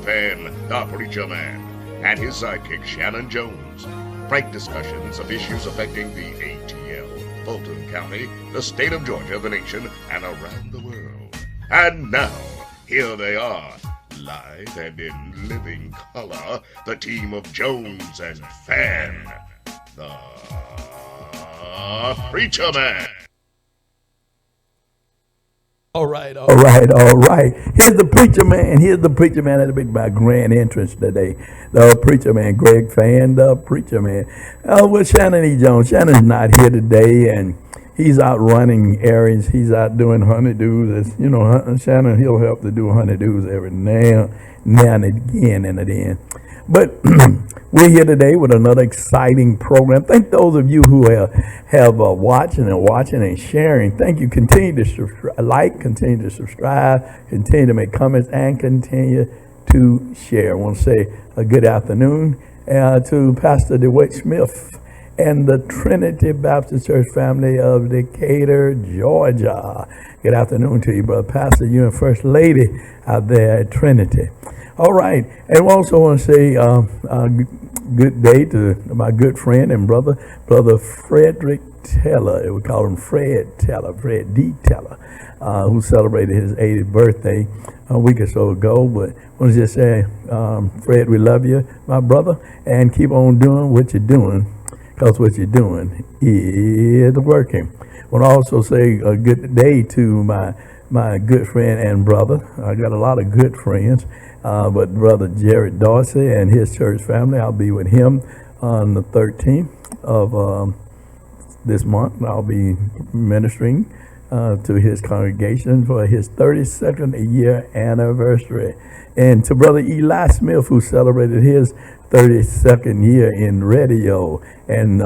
Fan, the Preacherman, and his sidekick Shannon Jones. Frank discussions of issues affecting the ATL, Fulton County, the state of Georgia, the nation, and around the world. And now, here they are, live and in living color, the team of Jones and Fan, the Preacherman. All right. Here's the preacher man. That'll be my grand entrance today. The preacher man, Greg Fan, the preacher man. With Shannon E. Jones. Shannon's not here today, and he's out running errands. He's out doing honeydews. As you know, Shannon, he'll help to do honeydews every now and again. But we're here today with another exciting program. Thank those of you who have watching and sharing. Thank you. Continue to like, continue to subscribe, continue to make comments, and continue to share. I want to say a good afternoon to Pastor DeWitt Smith and the Trinity Baptist Church family of Decatur, Georgia. Good afternoon to you, Brother Pastor, you and First Lady out there at Trinity. All right, and we also want to say good day to my good friend and brother Frederick Teller. We call him Fred D. Teller, who celebrated his 80th birthday a week or so ago. But I want to just say, Fred, we love you, my brother, and keep on doing what you're doing, because what you're doing is working. I want to also say a good day to my good friend and brother. I got a lot of good friends. But Brother Jared Dorsey and his church family, I'll be with him on the 13th of this month. I'll be ministering to his congregation for his 32nd year anniversary. And to Brother Eli Smith, who celebrated his 32nd year in radio, and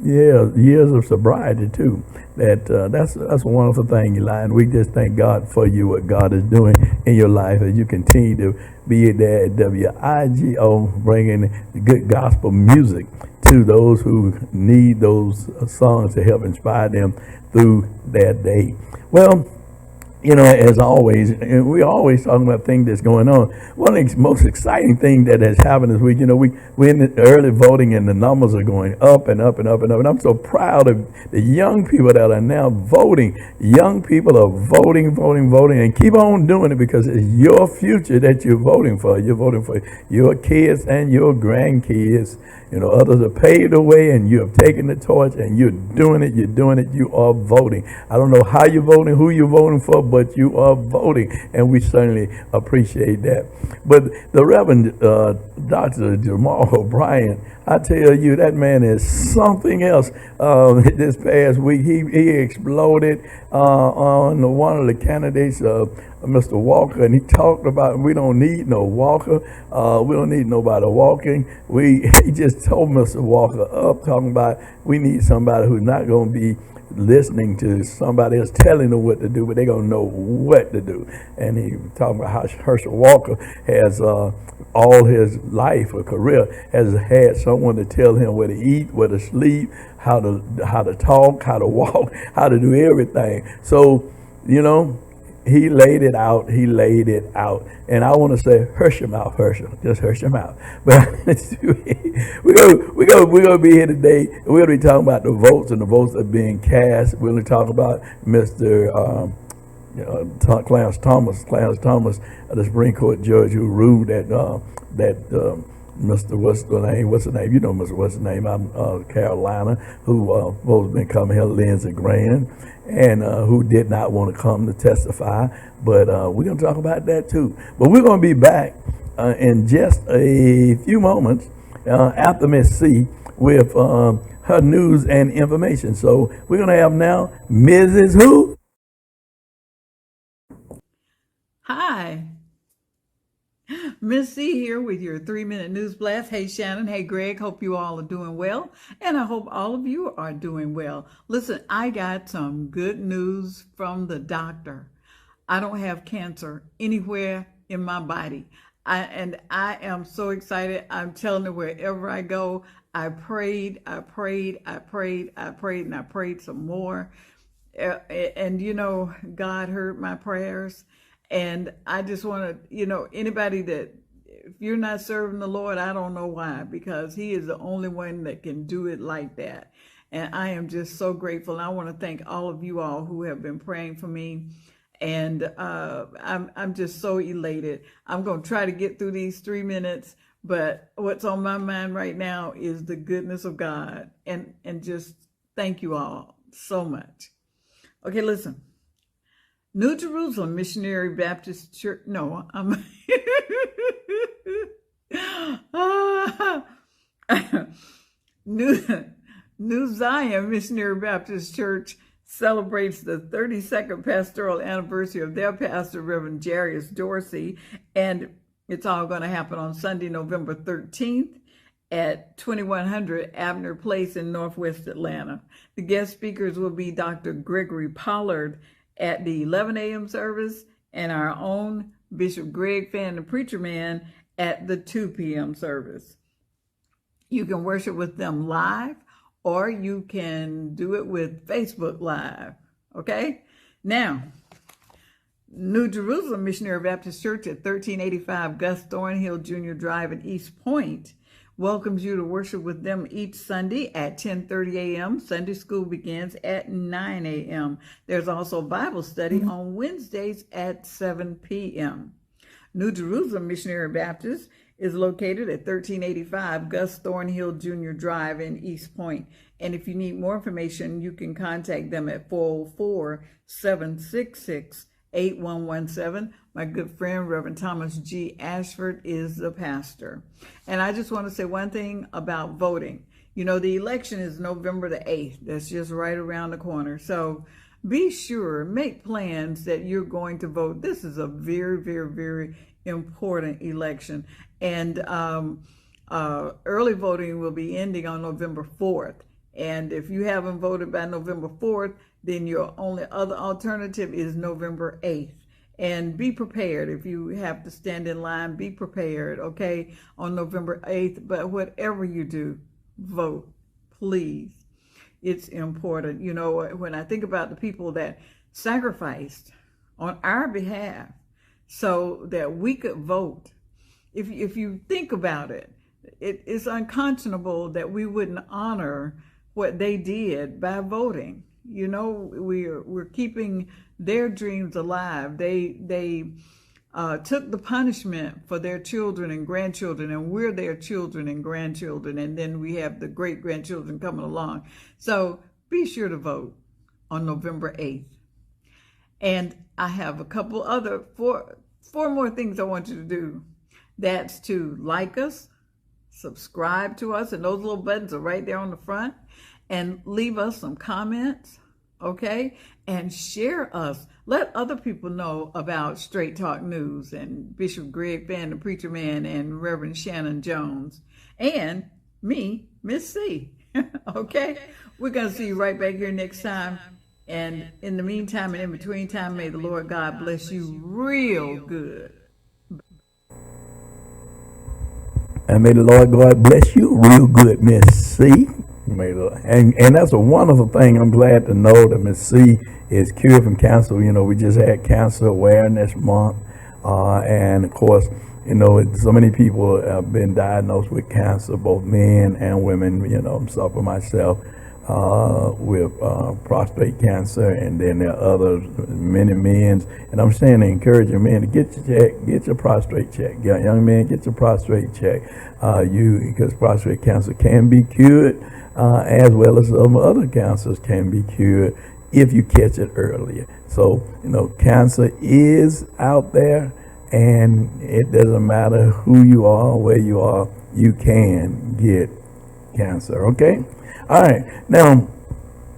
years of sobriety too. That's a wonderful thing, Eli, and we just thank God for you, what God is doing in your life as you continue to be there at WIGO, bringing good gospel music to those who need those songs to help inspire them through their day. Well, you know, as always, and we're always talking about things that's going on. One of the most exciting things that has happened this week, you know, we're in the early voting and the numbers are going up and up and up and up. And I'm so proud of the young people that are now voting. Young people are voting, and keep on doing it, because it's your future that you're voting for. You're voting for your kids and your grandkids. You know, others have paved the way, and you have taken the torch, and you're doing it, you are voting. I don't know how you're voting, who you're voting for, but you are voting, and we certainly appreciate that. But the Reverend Dr. Jamal O'Brien, I tell you, that man is something else. This past week, he exploded on one of the candidates, Mr. Walker, and he talked about we don't need no Walker. We don't need nobody walking. He just told Mr. Walker up, talking about we need somebody who's not going to be listening to somebody else telling them what to do, but they're going to know what to do. And he was talking about how Herschel Walker has all his life or career has had someone to tell him where to eat, where to sleep, how to talk, how to walk, how to do everything. So, you know, he laid it out. And I want to say, Herschel, just Herschel out. But we're gonna be here today. We're gonna be talking about the votes and the votes that are being cast. We're gonna talk about Mr. Clarence Thomas, the Supreme Court judge who ruled that Mr. What's the name? You know Mr. What's the name out of Carolina, who supposed to been coming here, Lindsey Graham, and who did not want to come to testify. But we're going to talk about that too. But we're going to be back in just a few moments after Miss C with her news and information. So we're going to have now Mrs. Who? Hi. Miss C here with your 3-minute news blast. Hey, Shannon. Hey, Greg. Hope you all are doing well. And I hope all of you are doing well. Listen, I got some good news from the doctor. I don't have cancer anywhere in my body. I am so excited. I'm telling you, wherever I go, I prayed, and I prayed some more. And, you know, God heard my prayers. And I just want to, you know, anybody that if you're not serving the Lord, I don't know why, because he is the only one that can do it like that. And I am just so grateful. And I want to thank all of you all who have been praying for me. And I'm just so elated. I'm going to try to get through these 3 minutes, but what's on my mind right now is the goodness of God. And just thank you all so much. Okay, listen. New Jerusalem Missionary Baptist Church. No, I'm New Zion Missionary Baptist Church celebrates the 32nd pastoral anniversary of their pastor, Reverend Jarius Dorsey, and it's all going to happen on Sunday, November 13th at 2100 Abner Place in Northwest Atlanta. The guest speakers will be Dr. Gregory Pollard at the 11 a.m. service and our own Bishop Greg FannThe, Preacherman, at the 2 p.m. service. You can worship with them live, or you can do it with Facebook Live, okay? Now, New Jerusalem Missionary Baptist Church at 1385 Gus Thornhill Jr. Drive in East Point welcomes you to worship with them each Sunday at 10:30 a.m. Sunday school begins at 9 a.m. There's also Bible study on Wednesdays at 7 p.m. New Jerusalem Missionary Baptist is located at 1385 Gus Thornhill Jr. Drive in East Point. And if you need more information, you can contact them at 404-766-8117. My good friend, Reverend Thomas G. Ashford, is the pastor. And I just want to say one thing about voting. You know, the election is November the 8th. That's just right around the corner. So be sure, make plans that you're going to vote. This is a very, very, very important election. And early voting will be ending on November 4th. And if you haven't voted by November 4th, then your only other alternative is November 8th. And be prepared. If you have to stand in line, be prepared, okay, on November 8th. But whatever you do, vote, please. It's important. You know, when I think about the people that sacrificed on our behalf so that we could vote, if you think about it, it's unconscionable that we wouldn't honor what they did by voting. You know, we're keeping their dreams alive. They took the punishment for their children and grandchildren, and we're their children and grandchildren, and then we have the great-grandchildren coming along. So be sure to vote on November 8th. And I have a couple other, four more things I want you to do. That's to like us, subscribe to us, and those little buttons are right there on the front, and leave us some comments, okay? And share us. Let other people know about Straight Talk News and Bishop Greg FannThe, Preacherman, and Reverend Shannon Jones, and me, Miss C, okay? We're going to see you right back here next time. And in the meantime and in between time, may the Lord God bless you real good. And may the Lord God bless you real good, Miss C. And that's a wonderful thing. I'm glad to know that Miss C is cured from cancer. You know, we just had Cancer Awareness Month. And of course, you know, so many people have been diagnosed with cancer, both men and women. You know, I'm suffering myself with prostate cancer, and then there are others, many men. And I'm saying to encourage your men to get your prostate check. Young men, get your prostate check. Because prostate cancer can be cured, as well as some other cancers can be cured if you catch it earlier. So, you know, cancer is out there, and it doesn't matter who you are, where you are, you can get cancer, okay? All right, now,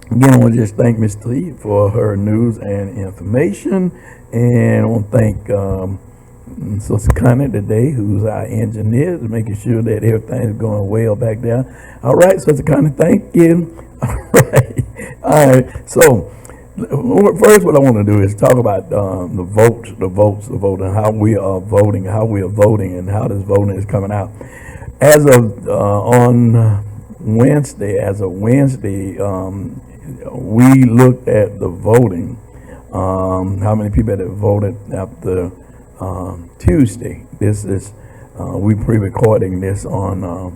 again, I want to just thank Ms. T for her news and information, and I want to thank Sister Connie today, who's our engineer, making sure that everything's going well back there. All right, Sister Connie, thank you. All right. So, first, what I want to do is talk about the votes, and how we are voting, and how this voting is coming out. As of on Wednesday, we looked at the voting, how many people that voted after Tuesday. This is We pre-recording this on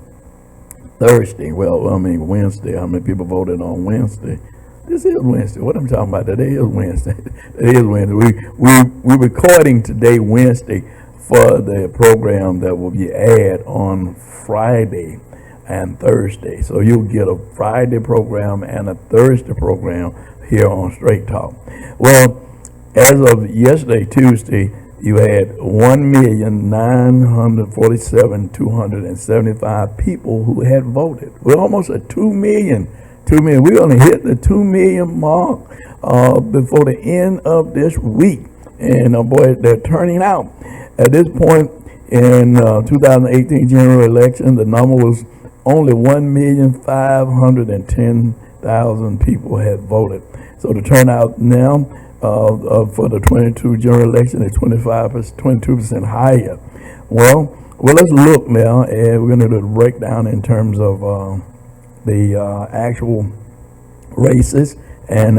Thursday. Well, I mean Wednesday. How many people voted on Wednesday? This is Wednesday. What I'm talking about? Today is Wednesday. It is Wednesday. We recording today, Wednesday, for the program that will be aired on Friday and Thursday. So you'll get a Friday program and a Thursday program here on Straight Talk. Well, as of yesterday, Tuesday, you had 1,947,275 people who had voted. We're almost at 2 million. 2 million. We're going to hit the 2 million mark before the end of this week. And boy, they're turning out. At this point in 2018 general election, the number was only 1,510,000 people had voted. So the turnout now for the 22 general election is 22% higher. Well, let's look now, and we're going to do a breakdown in terms of the actual races and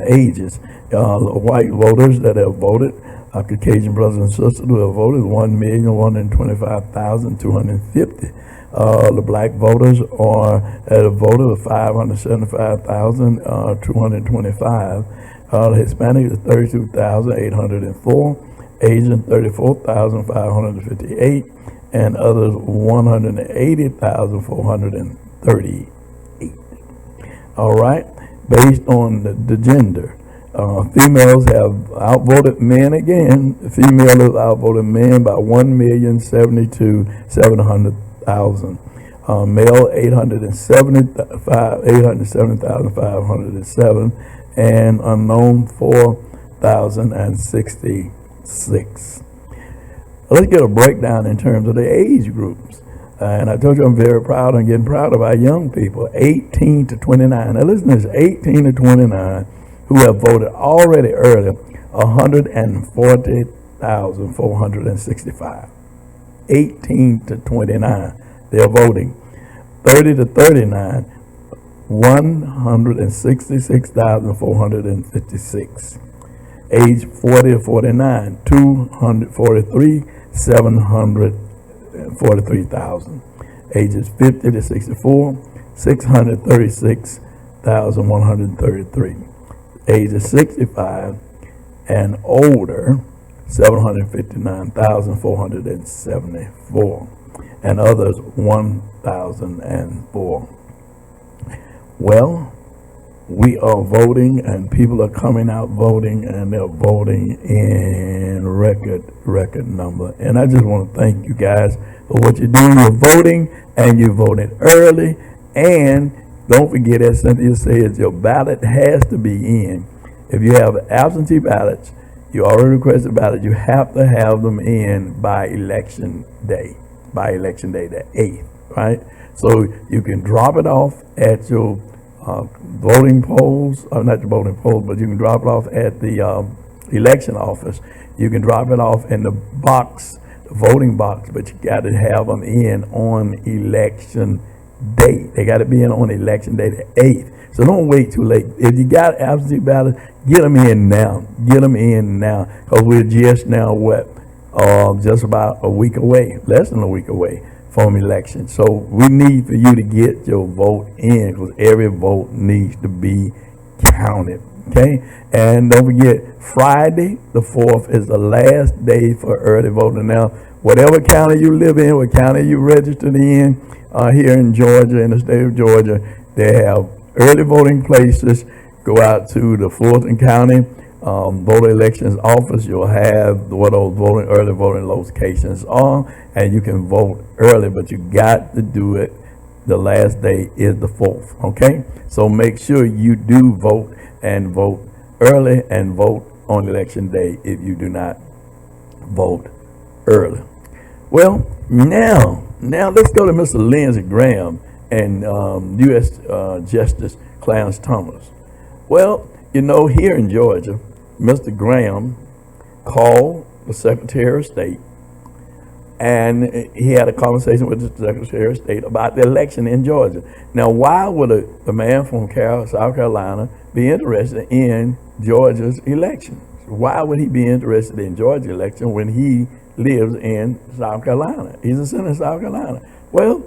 ages. White voters that have voted, Caucasian brothers and sisters who have voted, 1,125,250. The black voters that have voted 575,225. The Hispanic is 32,804. Asian 34,558, and others 180,438. All right, based on the gender. Females have outvoted men again. Female has outvoted men by 1,072,700,000. Male 870,507, and unknown 4,066. Let's get a breakdown in terms of the age groups. And I told you I'm very proud. I'm getting proud of our young people, 18 to 29. Now listen to this, 18 to 29 who have voted already earlier, 140,465. 18 to 29, they're voting. 30 to 39, 166,456. Age 40 to 49, 243,743,000. Ages 50 to 64, 636,133. Ages 65 and older, 759,474, and others 1,004. Well, we are voting, and people are coming out voting, and they're voting in record number. And I just want to thank you guys for what you're doing. You're voting, and you voted early. And don't forget, as Cynthia says, your ballot has to be in. If you have absentee ballots, you already requested ballot, you have to have them in by election day, the 8th, right? So you can drop it off at your voting polls, or not the voting polls, but you can drop it off at the election office. You can drop it off in the box, the voting box, but you got to have them in on election day. They got to be in on election day, the 8th. So don't wait too late. If you got absentee ballots, get them in now. Get them in now, because we're just now just about a week away, less than a week away from election. So we need for you to get your vote in, because every vote needs to be counted. Okay, and don't forget, Friday the 4th is the last day for early voting. Now, whatever county you live in, what county you registered in, here in Georgia, in the state of Georgia, they have early voting places. Go out to the Fulton County voter elections office. You'll have what those early voting locations are, and you can vote early, but you got to do it. The last day is the 4th. Okay, so make sure you do vote, and vote early, and vote on election day if you do not vote early. Well, now let's go to Mr. Lindsey Graham and U.S. Justice Clarence Thomas. Well, you know, here in Georgia, Mr. Graham called the Secretary of State, and he had a conversation with the Secretary of State about the election in Georgia. Now, why would a man from South Carolina be interested in Georgia's election? Why would he be interested in Georgia's election when he lives in South Carolina. He's a senator in South Carolina. Well,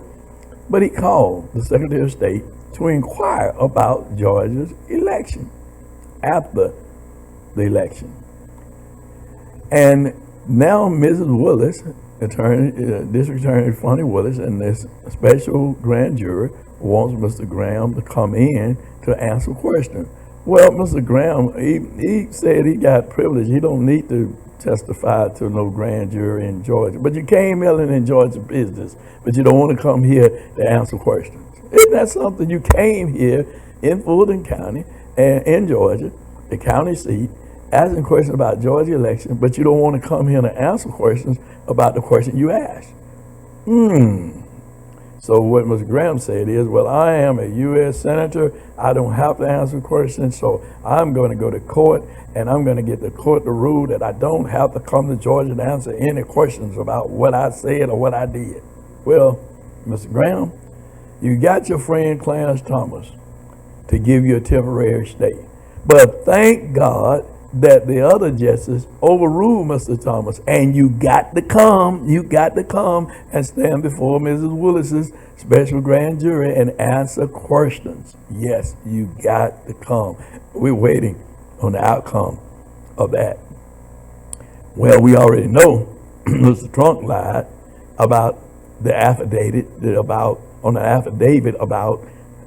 but he called the Secretary of State to inquire about Georgia's election after the election. And now Mrs. Willis, District Attorney Fannie Willis, and this special grand jury wants Mr. Graham to come in to answer questions. Well, Mr. Graham, he said he got privilege. He don't need to testify to no grand jury in Georgia. But you came here and enjoyed your business, but you don't want to come here to answer questions. Isn't that something? You came here in Fulton County and in Georgia, the county seat, asking questions about Georgia election, but you don't want to come here to answer questions about the question you asked. So what Mr. Graham said is, well, I am a U.S. Senator. I don't have to answer questions, so I'm going to go to court, and I'm going to get the court to rule that I don't have to come to Georgia to answer any questions about what I said or what I did. Well, Mr. Graham, you got your friend Clarence Thomas to give you a temporary stay. But thank God that the other justice overruled Mr. Thomas, and you got to come and stand before Mrs. Willis's special grand jury and answer questions. Yes, you got to come. We're waiting on the outcome of that. Well, we already know Mr. Trump lied about the affidavit about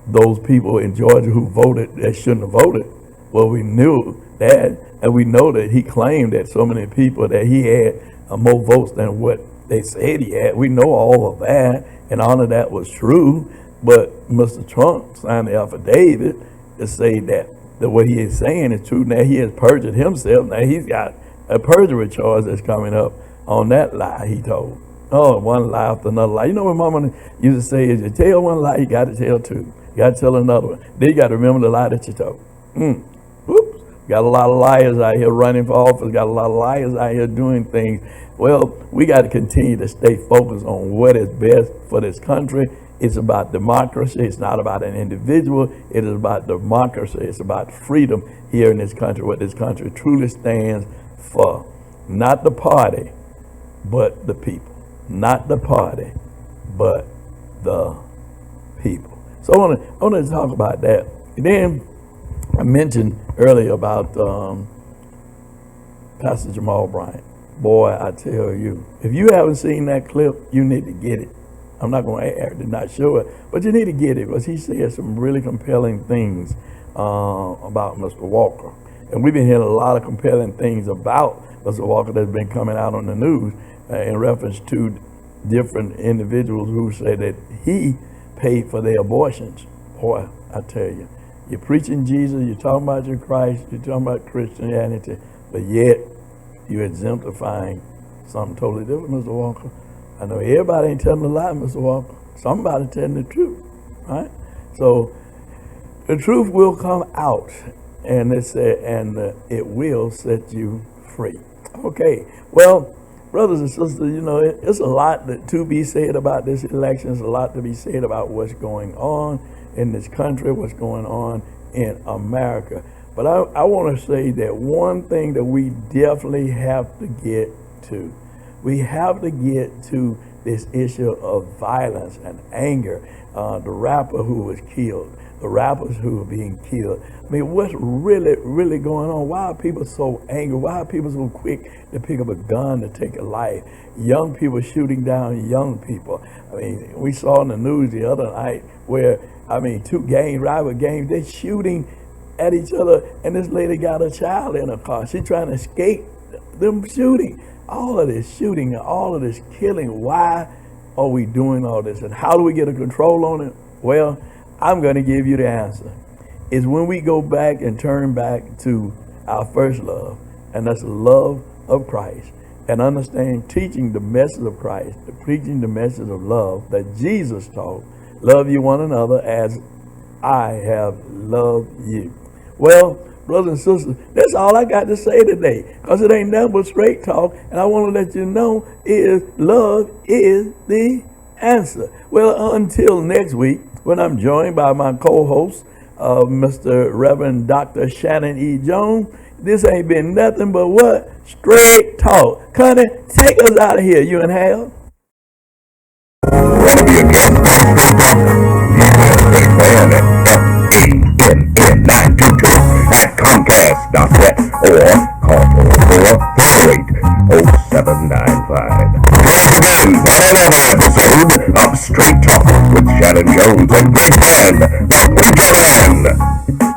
those people in Georgia who voted that shouldn't have voted. Well, we knew that, and we know that he claimed that so many people that he had more votes than what they said he had. We know all of that, and all of that was true. But Mr. Trump signed the affidavit to say that what he is saying is true. Now he has perjured himself. Now he's got a perjury charge that's coming up on that lie he told. Oh, one lie after another lie. You know what Mama used to say is, you tell one lie, you got to tell two. You got to tell another one. Then you got to remember the lie that you told. Oops. Got a lot of liars out here running for office. Got a lot of liars out here doing things. Well, we got to continue to stay focused on what is best for this country. It's about democracy. It's not about an individual. It is about democracy. It's about freedom here in this country, what this country truly stands for. Not the party, but the people. Not the party, but the people. So I want to talk about that. And then I mentioned earlier about Pastor Jamal Bryant. Boy, I tell you, if you haven't seen that clip, you need to get it. I'm not going to not show it, but you need to get it because he said some really compelling things about Mr. Walker. And we've been hearing a lot of compelling things about Mr. Walker that's been coming out on the news in reference to different individuals who say that he paid for their abortions. Boy, I tell you, you're preaching Jesus, you're talking about your Christ, you're talking about Christianity, but yet you're exemplifying something totally different, Mr. Walker. I know everybody ain't telling a lie, Mr. Walker. Somebody telling the truth, right? So the truth will come out, and it will set you free. Okay, well, brothers and sisters, you know, it's a lot to be said about this election. There's a lot to be said about what's going on in this country, what's going on in America. But I want to say that one thing that we definitely have to get to, we have to get to this issue of violence and anger. The rapper who was killed, the rappers who are being killed. I mean, what's really going on? Why are people so angry? Why are people so quick to pick up a gun to take a life? Young people shooting down young people. I mean, we saw in the news the other night where, I mean, two rival gangs, they're shooting at each other, and this lady got a child in her car. She's trying to escape them shooting. All of this shooting and all of this killing, why are we doing all this? And how do we get a control on it? Well, I'm going to give you the answer. It's when we go back and turn back to our first love, and that's the love of Christ, and understand teaching the message of Christ, preaching the message of love that Jesus taught. Love you one another as I have loved you. Well, brothers and sisters, that's all I got to say today, because it ain't nothing but straight talk, and I want to let you know is love is the answer. Well, until next week, when I'm joined by my co-host, Mr. Reverend Dr. Shannon E. Jones, This ain't been nothing but what? Straight talk. Connie, take us out of here, you and Hal. Want to be a guest on Straight Talk? Email Greg Fan at FANN922 at Comcast.net or call 404-408-0795. Thanks again for another episode of Straight Talk with Shannon Jones and Greg Fan, the Preacherman.